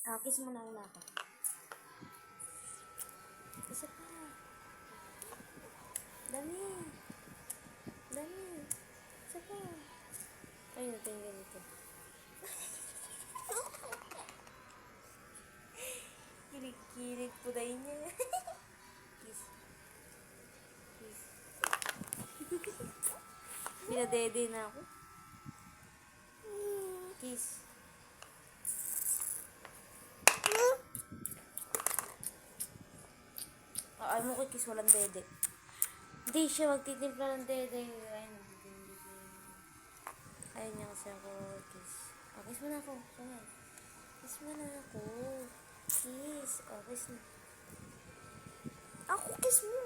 Kiss mo na ako. Isa pa. Dami. Isa pa. Ay, natin ganito. Kilig-kilig po dahil niya. Kiss. Pinadede na ako. Kiss. Ayaw mo ko kiss, walang dede. Hindi siya magtitimpla ng dede. Ayaw niya kasi ako kiss. Kiss mo na ako. Kiss mo na ako. Kiss. Kiss na. Ako kiss mo.